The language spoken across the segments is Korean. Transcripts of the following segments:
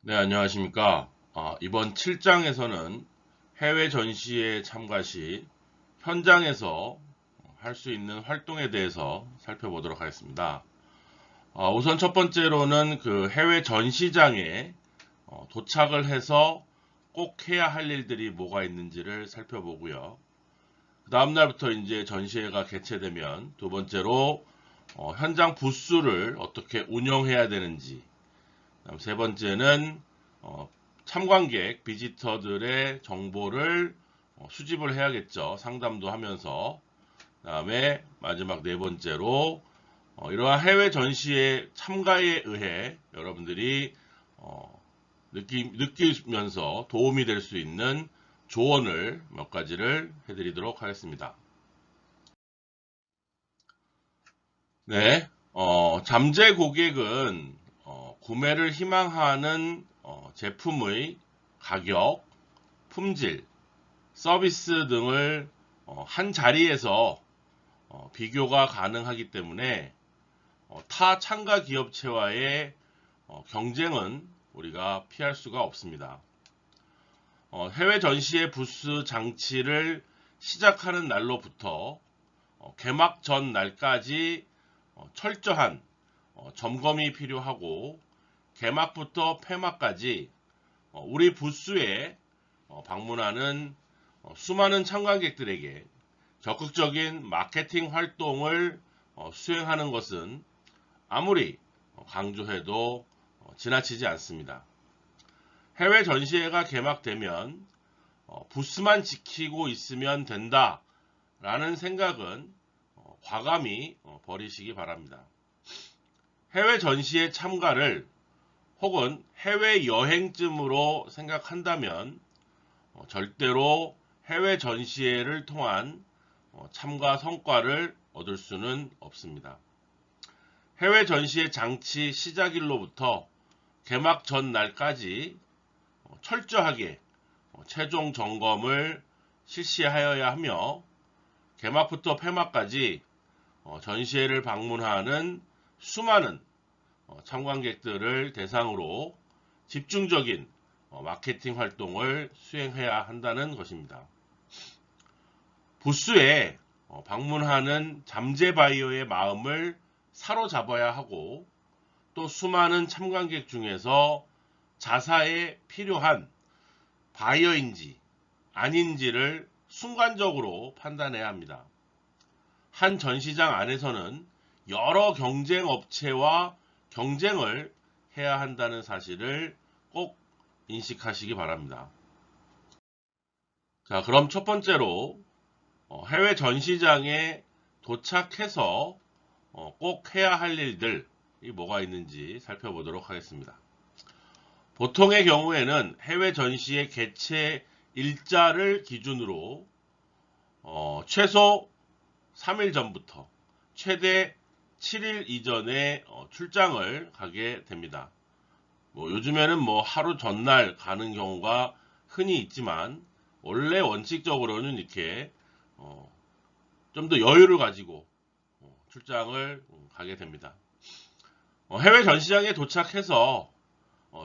네, 안녕하십니까. 이번 7장에서는 해외 전시에 참가 시 현장에서 할 수 있는 활동에 대해서 살펴보도록 하겠습니다. 우선 첫 번째로는 그 해외 전시장에 도착을 해서 꼭 해야 할 일들이 뭐가 있는지를 살펴보고요. 그 다음 날부터 이제 전시회가 개최되면 두 번째로 현장 부스를 어떻게 운영해야 되는지, 그다음 세 번째는 어, 참관객, 비지터들의 정보를 수집을 해야겠죠. 상담도 하면서. 그다음에 마지막 네 번째로 이러한 해외 전시의 참가에 의해 여러분들이 느끼면서 도움이 될 수 있는 조언을 몇 가지를 해드리도록 하겠습니다. 네, 잠재 고객은 구매를 희망하는 제품의 가격, 품질, 서비스 등을 한 자리에서 비교가 가능하기 때문에 타 참가 기업체와의 경쟁은 우리가 피할 수가 없습니다. 해외 전시의 부스 장치를 시작하는 날로부터 개막 전 날까지 철저한 점검이 필요하고 개막부터 폐막까지 우리 부스에 방문하는 수많은 참관객들에게 적극적인 마케팅 활동을 수행하는 것은 아무리 강조해도 지나치지 않습니다. 해외 전시회가 개막되면 부스만 지키고 있으면 된다라는 생각은 과감히 버리시기 바랍니다. 해외 전시회 참가를 혹은 해외 여행쯤으로 생각한다면 절대로 해외 전시회를 통한 참가 성과를 얻을 수는 없습니다. 해외 전시회 장치 시작일로부터 개막 전날까지 철저하게 최종 점검을 실시하여야 하며 개막부터 폐막까지 전시회를 방문하는 수많은 참관객들을 대상으로 집중적인 마케팅 활동을 수행해야 한다는 것입니다. 부스에 방문하는 잠재 바이어의 마음을 사로잡아야 하고 또 수많은 참관객 중에서 자사에 필요한 바이어인지 아닌지를 순간적으로 판단해야 합니다. 한 전시장 안에서는 여러 경쟁 업체와 경쟁을 해야 한다는 사실을 꼭 인식하시기 바랍니다. 자, 그럼 첫 번째로 해외 전시장에 도착해서 꼭 해야 할 일들이 뭐가 있는지 살펴보도록 하겠습니다. 보통의 경우에는 해외 전시의 개최 일자를 기준으로 최소 3일 전부터 최대 7일 이전에 출장을 가게 됩니다. 요즘에는 하루 전날 가는 경우가 흔히 있지만 원래 원칙적으로는 이렇게 좀 더 여유를 가지고 출장을 가게 됩니다. 해외 전시장에 도착해서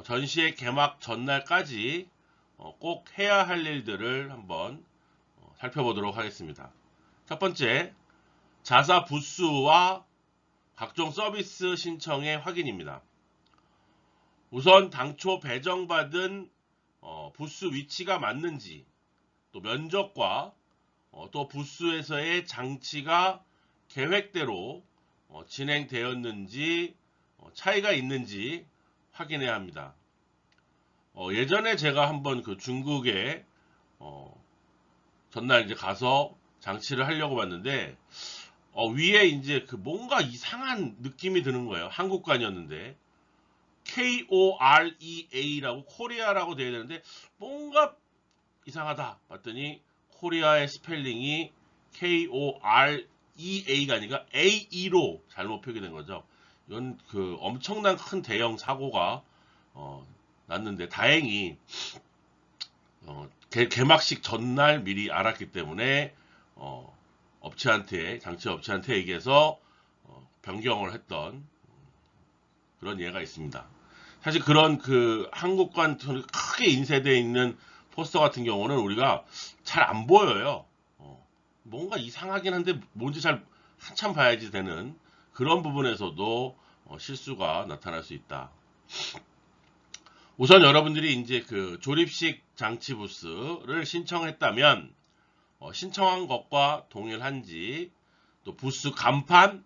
전시의 개막 전날까지 꼭 해야 할 일들을 한번 살펴보도록 하겠습니다. 첫 번째, 자사 부스와 각종 서비스 신청의 확인입니다. 우선 당초 배정받은 부스 위치가 맞는지, 또 면적과 또 부스에서의 장치가 계획대로 진행되었는지 차이가 있는지 확인해야 합니다. 예전에 제가 한번 그 중국에 전날 이제 가서 장치를 하려고 봤는데 위에 이제 그 뭔가 이상한 느낌이 드는 거예요. 한국관이었는데 KOREA라고 코리아라고 되어야 되는데 뭔가 이상하다 봤더니 코리아의 스펠링이 KOREA가 아니라 AE로 잘못 표기된 거죠. 이건 그 엄청난 큰 대형 사고가 났는데 다행히 개막식 전날 미리 알았기 때문에 장치 업체한테 얘기해서 변경을 했던 그런 예가 있습니다. 사실 그런 그 한국관 크게 인쇄되어 있는 포스터 같은 경우는 우리가 잘 안 보여요. 뭔가 이상하긴 한데 뭔지 잘 한참 봐야지 되는 그런 부분에서도 실수가 나타날 수 있다. 우선 여러분들이 이제 그 조립식 장치 부스를 신청했다면 신청한 것과 동일한지, 또 부스 간판에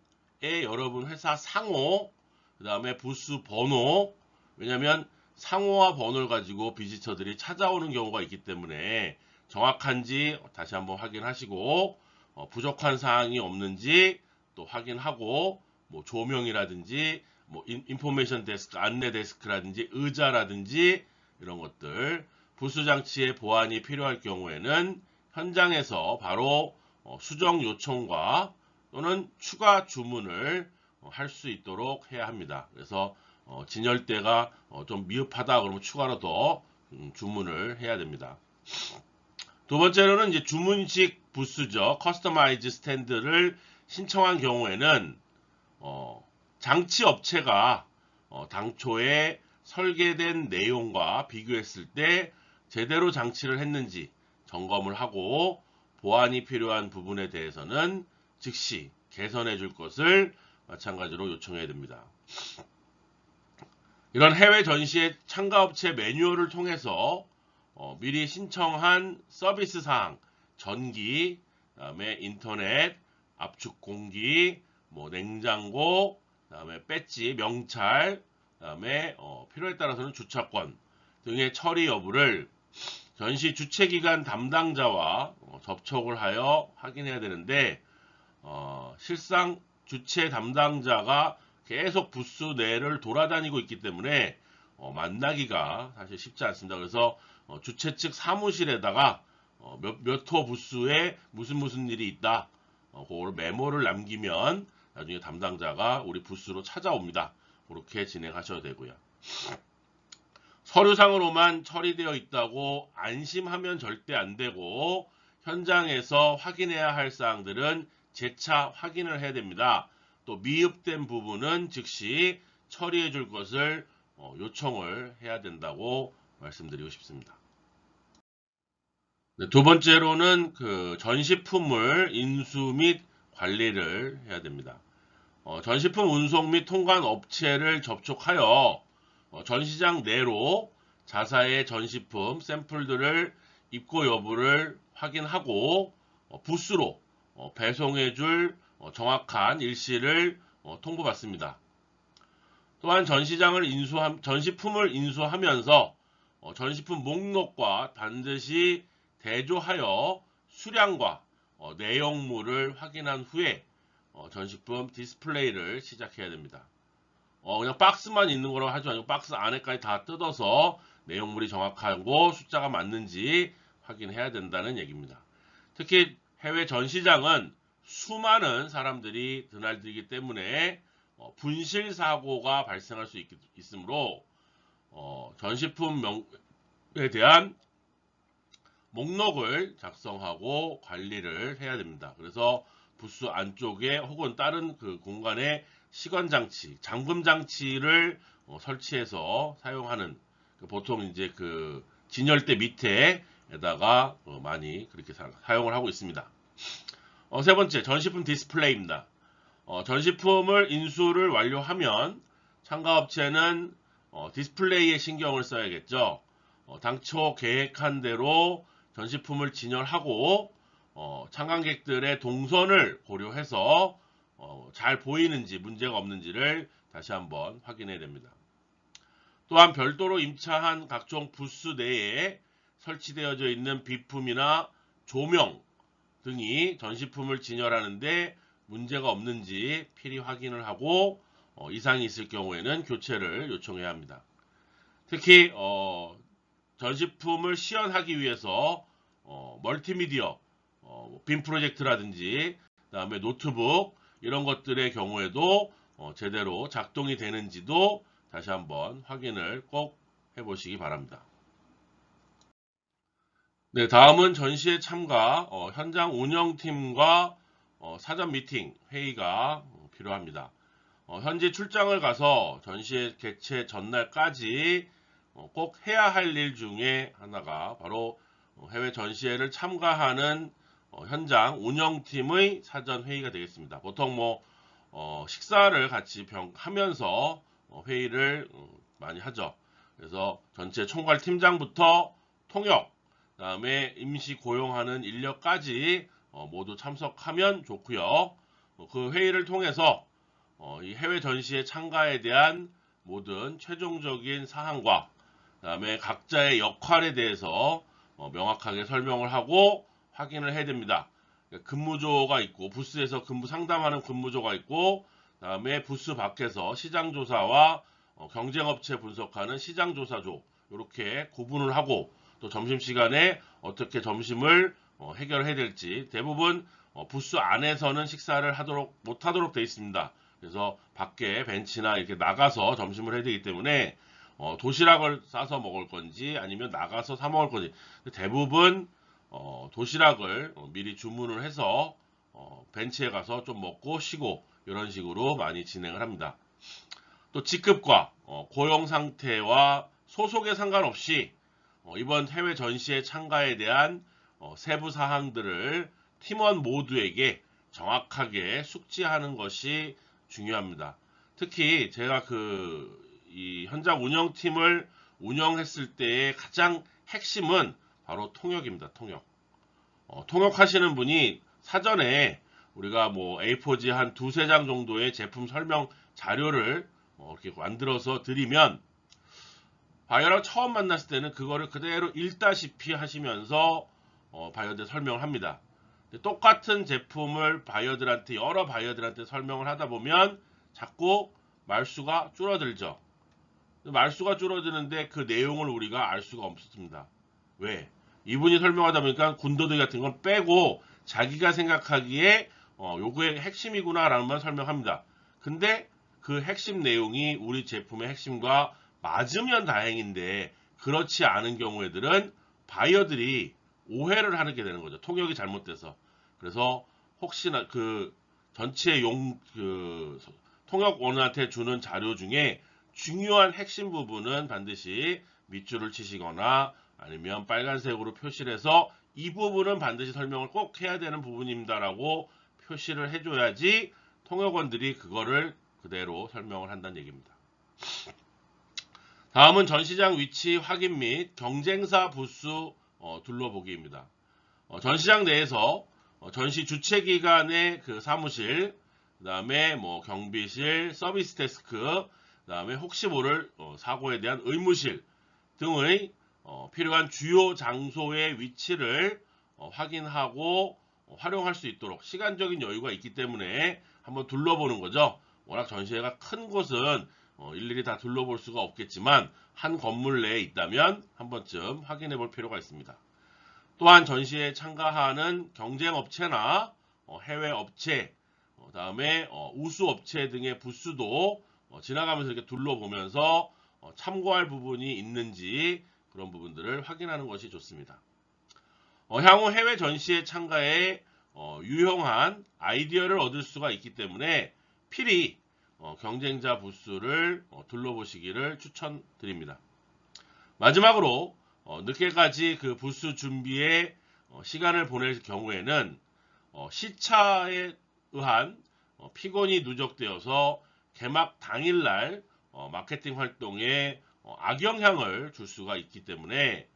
여러분 회사 상호, 그 다음에 부스 번호, 왜냐면 상호와 번호를 가지고 비지터들이 찾아오는 경우가 있기 때문에 정확한지 다시 한번 확인하시고, 부족한 사항이 없는지 또 확인하고, 뭐 조명이라든지 뭐 인포메이션 데스크, 안내 데스크라든지 의자라든지 이런 것들, 부스 장치의 보완이 필요할 경우에는 현장에서 바로 수정 요청과 또는 추가 주문을 할 수 있도록 해야 합니다. 그래서 진열대가 좀 미흡하다 그러면 추가로 더 주문을 해야 됩니다. 두 번째로는 이제 주문식 부스죠. 커스터마이즈 스탠드를 신청한 경우에는 장치 업체가 당초에 설계된 내용과 비교했을 때 제대로 장치를 했는지 점검을 하고, 보완이 필요한 부분에 대해서는 즉시 개선해 줄 것을 마찬가지로 요청해야 됩니다. 이런 해외 전시의 참가업체 매뉴얼을 통해서 미리 신청한 서비스 사항, 전기, 그다음에 인터넷, 압축 공기, 뭐 냉장고, 그다음에 배지, 명찰, 그다음에 필요에 따라서는 주차권 등의 처리 여부를 전시 주최기관 담당자와 접촉을 하여 확인해야 되는데, 실상 주최 담당자가 계속 부스 내를 돌아다니고 있기 때문에 만나기가 사실 쉽지 않습니다. 그래서 주최 측 사무실에다가 몇 호 부스에 무슨 일이 있다, 그걸 메모를 남기면 나중에 담당자가 우리 부스로 찾아옵니다. 그렇게 진행하셔도 되고요. 서류상으로만 처리되어 있다고 안심하면 절대 안 되고, 현장에서 확인해야 할 사항들은 재차 확인을 해야 됩니다. 또 미흡된 부분은 즉시 처리해 줄 것을 요청을 해야 된다고 말씀드리고 싶습니다. 네, 두 번째로는 그 전시품을 인수 및 관리를 해야 됩니다. 전시품 운송 및 통관 업체를 접촉하여 전시장 내로 자사의 전시품 샘플들을 입고 여부를 확인하고 부스로 배송해줄 정확한 일시를 통보받습니다. 또한 전시품을 인수하면서 전시품 목록과 반드시 대조하여 수량과 내용물을 확인한 후에 전시품 디스플레이를 시작해야 됩니다. 그냥 박스만 있는 거라고 하지 말고 박스 안에까지 다 뜯어서 내용물이 정확하고 숫자가 맞는지 확인해야 된다는 얘기입니다. 특히 해외 전시장은 수많은 사람들이 드날들기 때문에 분실 사고가 발생할 수 있으므로 전시품에 대한 목록을 작성하고 관리를 해야 됩니다. 그래서 부스 안쪽에 혹은 다른 그 공간에 시관장치, 잠금장치를 설치해서 사용하는, 보통 이제 그 진열대 밑에다가 많이 그렇게 사용을 하고 있습니다. 세 번째, 전시품 디스플레이입니다. 전시품을 인수를 완료하면 참가업체는 디스플레이에 신경을 써야겠죠. 당초 계획한 대로 전시품을 진열하고 참관객들의 동선을 고려해서 잘 보이는지 문제가 없는지를 다시 한번 확인해야 됩니다. 또한 별도로 임차한 각종 부스 내에 설치되어져 있는 비품이나 조명 등이 전시품을 진열하는데 문제가 없는지 필히 확인을 하고 이상이 있을 경우에는 교체를 요청해야 합니다. 특히 전시품을 시연하기 위해서 멀티미디어, 빔 프로젝트라든지 그다음에 노트북 이런 것들의 경우에도 제대로 작동이 되는지도 다시 한번 확인을 꼭 해보시기 바랍니다. 네, 다음은 전시에 참가, 현장 운영팀과 사전 미팅 회의가 필요합니다. 현지 출장을 가서 전시회 개최 전날까지 꼭 해야 할 일 중에 하나가 바로 해외 전시회를 참가하는 현장 운영팀의 사전 회의가 되겠습니다. 보통 식사를 같이 하면서 회의를 많이 하죠. 그래서 전체 총괄 팀장부터 통역, 그다음에 임시 고용하는 인력까지 모두 참석하면 좋고요. 그 회의를 통해서 이 해외 전시회 참가에 대한 모든 최종적인 사항과 그다음에 각자의 역할에 대해서 명확하게 설명을 하고 확인을 해야 됩니다. 근무조가 있고 부스에서 상담하는 근무조가 있고 그다음에 부스 밖에서 시장조사와 경쟁업체 분석하는 시장조사조 이렇게 구분을 하고 또 점심시간에 어떻게 점심을 해결해야 될지 대부분 부스 안에서는 식사를 못하도록 되어 있습니다. 그래서 밖에 벤치나 이렇게 나가서 점심을 해야 되기 때문에 도시락을 싸서 먹을 건지 아니면 나가서 사 먹을 건지 대부분 도시락을 미리 주문을 해서 벤치에 가서 좀 먹고 쉬고 이런 식으로 많이 진행을 합니다. 또 직급과 고용 상태와 소속에 상관없이 이번 해외 전시회 참가에 대한 세부 사항들을 팀원 모두에게 정확하게 숙지하는 것이 중요합니다. 특히 제가 이 현장 운영팀을 운영했을 때의 가장 핵심은 바로 통역입니다. 통역하시는 분이 사전에 우리가 A4지 한 두세 장 정도의 제품 설명 자료를 이렇게 만들어서 드리면 바이어랑 처음 만났을 때는 그거를 그대로 읽다시피 하시면서 바이어들 설명을 합니다. 똑같은 제품을 여러 바이어들한테 설명을 하다 보면 자꾸 말수가 줄어들죠. 말수가 줄어드는데 그 내용을 우리가 알 수가 없습니다. 왜? 이분이 설명하다 보니까 군더더기 같은 건 빼고 자기가 생각하기에 요거의 핵심이구나 라는 만 설명합니다. 근데 그 핵심 내용이 우리 제품의 핵심과 맞으면 다행인데 그렇지 않은 경우에들은 바이어들이 오해를 하게 되는 거죠. 통역이 잘못돼서. 그래서 혹시나 전체 통역원한테 주는 자료 중에 중요한 핵심 부분은 반드시 밑줄을 치시거나 아니면 빨간색으로 표시를 해서 이 부분은 반드시 설명을 꼭 해야 되는 부분입니다라고 표시를 해줘야지 통역원들이 그거를 그대로 설명을 한다는 얘기입니다. 다음은 전시장 위치 확인 및 경쟁사 부스 둘러보기입니다. 전시장 내에서 전시 주최기관의 사무실, 그 다음에 경비실, 서비스 데스크, 그 다음에 혹시 모를 사고에 대한 의무실 등의 필요한 주요 장소의 위치를 확인하고 활용할 수 있도록 시간적인 여유가 있기 때문에 한번 둘러보는 거죠. 워낙 전시회가 큰 곳은 일일이 다 둘러볼 수가 없겠지만 한 건물 내에 있다면 한 번쯤 확인해 볼 필요가 있습니다. 또한 전시회에 참가하는 경쟁업체나 해외 업체, 다음에 우수 업체 등의 부스도 지나가면서 이렇게 둘러보면서 참고할 부분이 있는지 그런 부분들을 확인하는 것이 좋습니다. 향후 해외 전시회 참가에 유용한 아이디어를 얻을 수가 있기 때문에 필히 경쟁자 부스를 둘러보시기를 추천드립니다. 마지막으로 늦게까지 그 부스 준비에 시간을 보낼 경우에는 시차에 의한 피곤이 누적되어서 개막 당일날 마케팅 활동에 악영향을 줄 수가 있기 때문에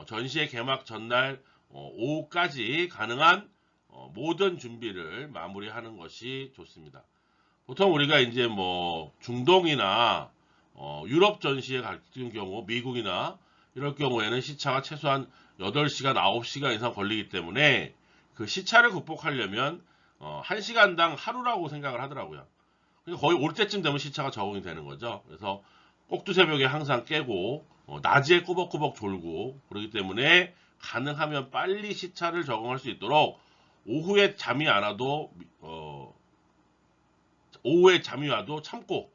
전시회 개막 전날 오후까지 가능한 모든 준비를 마무리하는 것이 좋습니다. 보통 우리가 이제 중동이나 유럽 전시회 같은 경우 미국이나 이럴 경우에는 시차가 최소한 8시간, 9시간 이상 걸리기 때문에 그 시차를 극복하려면 1시간당 하루라고 생각을 하더라고요. 거의 올 때쯤 되면 시차가 적응이 되는 거죠. 그래서 꼭두새벽에 항상 깨고 낮에 꾸벅꾸벅 졸고 그렇기 때문에 가능하면 빨리 시차를 적응할 수 있도록 오후에 잠이 와도 참고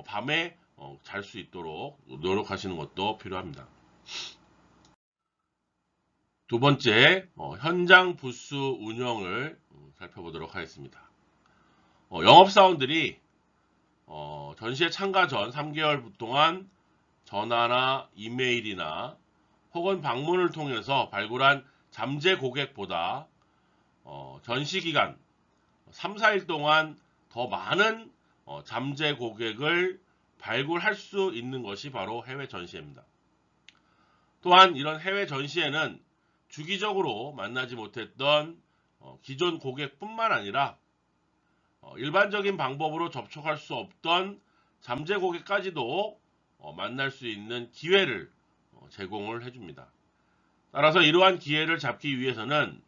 밤에 잘 수 있도록 노력하시는 것도 필요합니다. 두 번째, 현장 부스 운영을 살펴보도록 하겠습니다. 영업사원들이 전시회 참가 전 3개월 동안 전화나 이메일이나 혹은 방문을 통해서 발굴한 잠재 고객보다 전시 기간 3, 4일 동안 더 많은 잠재 고객을 발굴할 수 있는 것이 바로 해외 전시회입니다. 또한 이런 해외 전시회는 주기적으로 만나지 못했던 기존 고객뿐만 아니라 일반적인 방법으로 접촉할 수 없던 잠재 고객까지도 만날 수 있는 기회를 제공을 해줍니다. 따라서 이러한 기회를 잡기 위해서는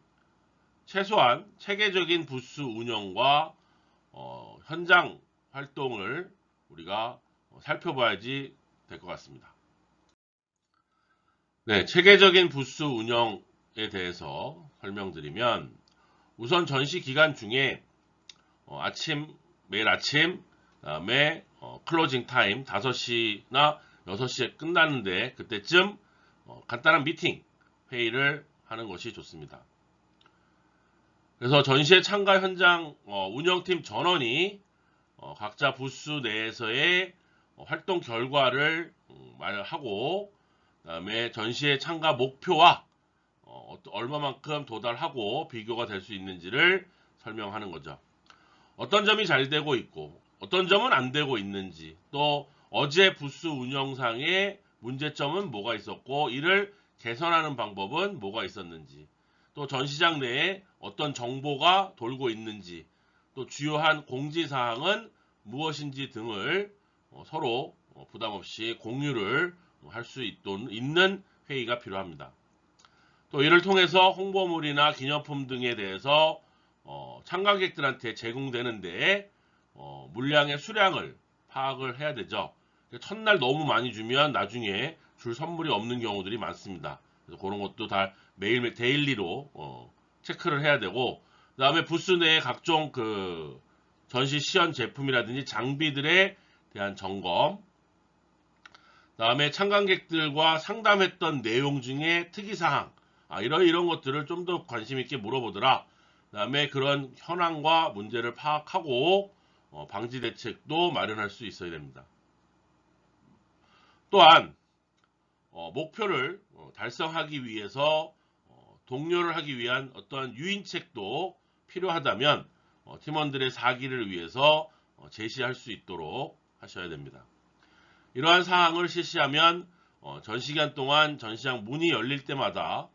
최소한 체계적인 부스 운영과 현장 활동을 우리가 살펴봐야지 될 것 같습니다. 네, 체계적인 부스 운영에 대해서 설명드리면 우선 전시 기간 중에 매일 아침, 그다음에 클로징 타임 5시나 6시에 끝나는데 그때쯤 간단한 미팅, 회의를 하는 것이 좋습니다. 그래서 전시회 참가 현장 운영팀 전원이 각자 부스 내에서의 활동 결과를 말하고 그다음에 전시회 참가 목표와 얼마만큼 도달하고 비교가 될 수 있는지를 설명하는 거죠. 어떤 점이 잘 되고 있고 어떤 점은 안 되고 있는지, 또 어제 부스 운영상의 문제점은 뭐가 있었고 이를 개선하는 방법은 뭐가 있었는지, 또 전시장 내에 어떤 정보가 돌고 있는지, 또 주요한 공지사항은 무엇인지 등을 서로 부담 없이 공유를 할 수 있는 회의가 필요합니다. 또 이를 통해서 홍보물이나 기념품 등에 대해서 참가객들한테 제공되는데 물량의 수량을 파악을 해야 되죠. 첫날 너무 많이 주면 나중에 줄 선물이 없는 경우들이 많습니다. 그래서 그런 것도 다 매일매일 데일리로 체크를 해야 되고, 그 다음에 부스 내에 각종 전시 시연 제품이라든지 장비들에 대한 점검, 그 다음에 참관객들과 상담했던 내용 중에 특이사항, 이런 것들을 좀 더 관심 있게 물어보더라. 그 다음에 그런 현황과 문제를 파악하고 방지 대책도 마련할 수 있어야 됩니다. 또한 목표를 달성하기 위해서 독려를 하기 위한 어떠한 유인책도 필요하다면 팀원들의 사기를 위해서 제시할 수 있도록 하셔야 됩니다. 이러한 사항을 실시하면 전시기간 동안 전시장 문이 열릴 때마다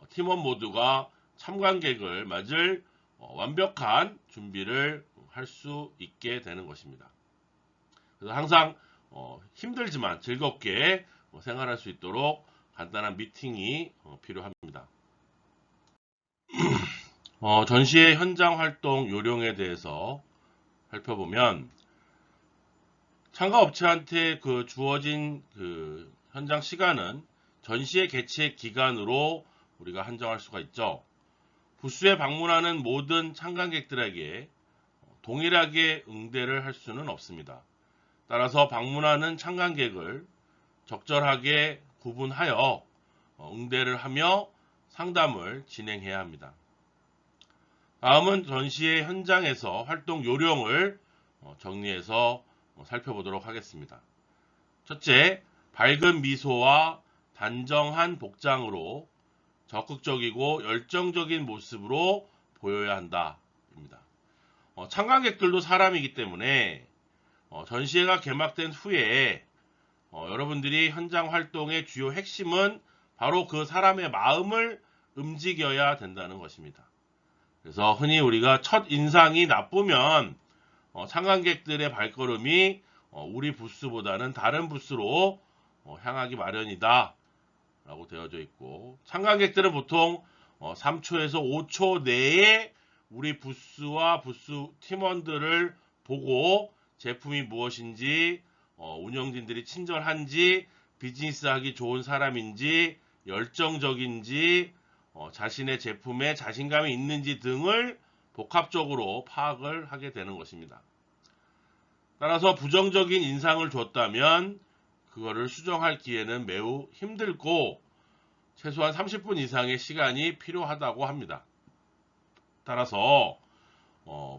팀원 모두가 참관객을 맞을 완벽한 준비를 할 수 있게 되는 것입니다. 그래서 항상 힘들지만 즐겁게 생활할 수 있도록 간단한 미팅이 필요합니다. 전시의 현장 활동 요령에 대해서 살펴보면 참가 업체한테 주어진 현장 시간은 전시의 개최 기간으로 우리가 한정할 수가 있죠. 부스에 방문하는 모든 참관객들에게 동일하게 응대를 할 수는 없습니다. 따라서 방문하는 참관객을 적절하게 구분하여 응대를 하며 상담을 진행해야 합니다. 다음은 전시의 현장에서 활동 요령을 정리해서 살펴보도록 하겠습니다. 첫째, 밝은 미소와 단정한 복장으로 적극적이고 열정적인 모습으로 보여야 한다. 입니다. 참관객들도 사람이기 때문에 전시회가 개막된 후에 여러분들이 현장 활동의 주요 핵심은 바로 그 사람의 마음을 움직여야 된다는 것입니다. 그래서 흔히 우리가 첫 인상이 나쁘면 참관객들의 발걸음이 우리 부스보다는 다른 부스로 향하기 마련이다 라고 되어져 있고, 참관객들은 보통 3초에서 5초 내에 우리 부스와 부스 팀원들을 보고 제품이 무엇인지, 운영진들이 친절한지, 비즈니스하기 좋은 사람인지, 열정적인지, 자신의 제품에 자신감이 있는지 등을 복합적으로 파악을 하게 되는 것입니다. 따라서 부정적인 인상을 줬다면 그거를 수정할 기회는 매우 힘들고 최소한 30분 이상의 시간이 필요하다고 합니다. 따라서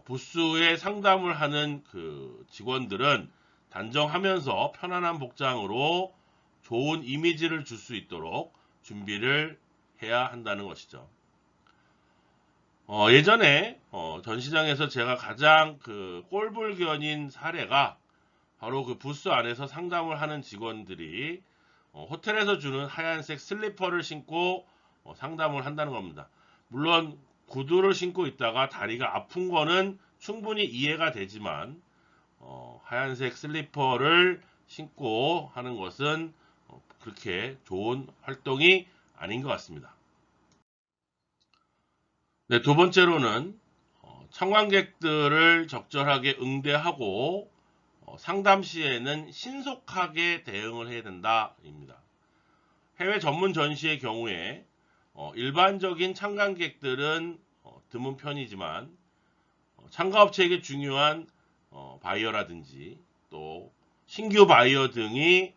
부스에 상담을 하는 직원들은 단정하면서 편안한 복장으로 좋은 이미지를 줄 수 있도록 준비를 해야 한다는 것이죠. 예전에 전시장에서 제가 가장 그 꼴불견인 사례가 바로 그 부스 안에서 상담을 하는 직원들이 호텔에서 주는 하얀색 슬리퍼를 신고 상담을 한다는 겁니다. 물론 구두를 신고 있다가 다리가 아픈 거는 충분히 이해가 되지만 하얀색 슬리퍼를 신고 하는 것은 그렇게 좋은 활동이 아닌 것 같습니다. 네, 두 번째로는 참관객들을 적절하게 응대하고 상담 시에는 신속하게 대응을 해야 된다입니다. 해외 전문 전시의 경우에 일반적인 참관객들은 드문 편이지만 참가업체에게 중요한 바이어라든지 또 신규 바이어 등이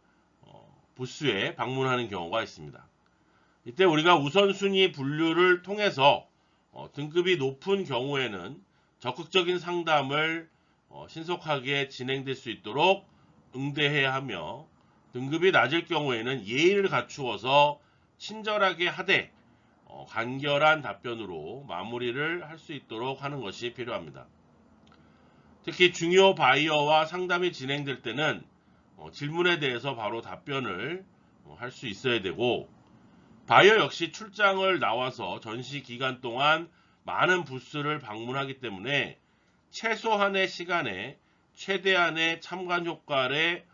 부스에 방문하는 경우가 있습니다. 이때 우리가 우선순위 분류를 통해서 등급이 높은 경우에는 적극적인 상담을 신속하게 진행될 수 있도록 응대해야 하며, 등급이 낮을 경우에는 예의를 갖추어서 친절하게 하되 간결한 답변으로 마무리를 할 수 있도록 하는 것이 필요합니다. 특히 중요 바이어와 상담이 진행될 때는 질문에 대해서 바로 답변을 할 수 있어야 되고, 바이어 역시 출장을 나와서 전시 기간 동안 많은 부스를 방문하기 때문에 최소한의 시간에 최대한의 참관 효과를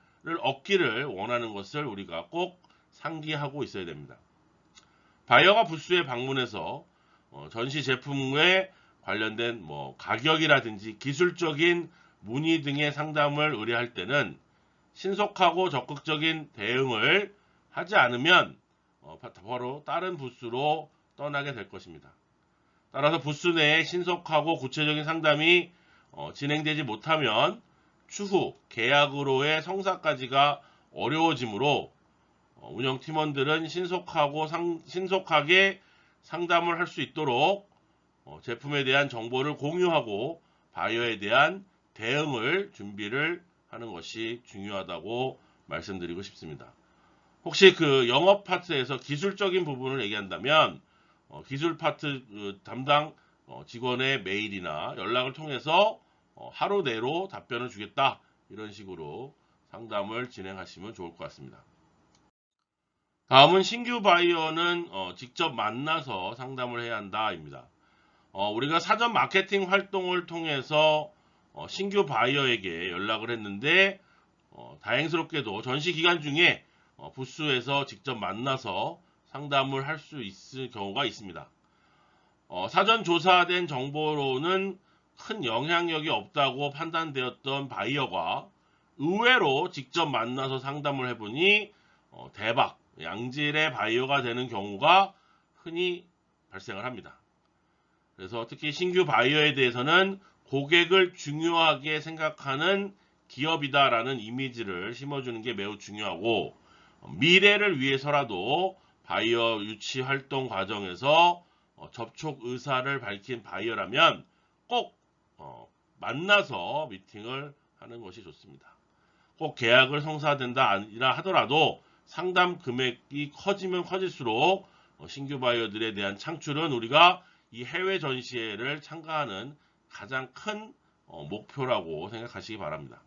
얻기를 원하는 것을 우리가 꼭 상기하고 있어야 됩니다. 바이어가 부스에 방문해서 전시 제품에 관련된 가격이라든지 기술적인 문의 등의 상담을 의뢰할 때는 신속하고 적극적인 대응을 하지 않으면 바로 다른 부스로 떠나게 될 것입니다. 따라서 부스 내에 신속하고 구체적인 상담이 진행되지 못하면 추후 계약으로의 성사까지가 어려워지므로 운영팀원들은 신속하게 상담을 할 수 있도록 제품에 대한 정보를 공유하고 바이어에 대한 대응을 준비를 하는 것이 중요하다고 말씀드리고 싶습니다. 혹시 그 영업 파트에서 기술적인 부분을 얘기한다면 기술 파트 담당 직원의 메일이나 연락을 통해서 하루 내로 답변을 주겠다, 이런 식으로 상담을 진행하시면 좋을 것 같습니다. 다음은 신규 바이어는 직접 만나서 상담을 해야 한다입니다. 우리가 사전 마케팅 활동을 통해서 신규 바이어에게 연락을 했는데 다행스럽게도 전시 기간 중에 부스에서 직접 만나서 상담을 할 수 있을 경우가 있습니다. 사전 조사된 정보로는 큰 영향력이 없다고 판단되었던 바이어가 의외로 직접 만나서 상담을 해보니 대박, 양질의 바이어가 되는 경우가 흔히 발생을 합니다. 그래서 특히 신규 바이어에 대해서는 고객을 중요하게 생각하는 기업이다라는 이미지를 심어주는 게 매우 중요하고, 미래를 위해서라도 바이어 유치 활동 과정에서 접촉 의사를 밝힌 바이어라면 꼭 만나서 미팅을 하는 것이 좋습니다. 꼭 계약을 성사된다 아니라 하더라도 상담 금액이 커지면 커질수록 신규 바이어들에 대한 창출은 우리가 이 해외 전시회를 참가하는 가장 큰 목표라고 생각하시기 바랍니다.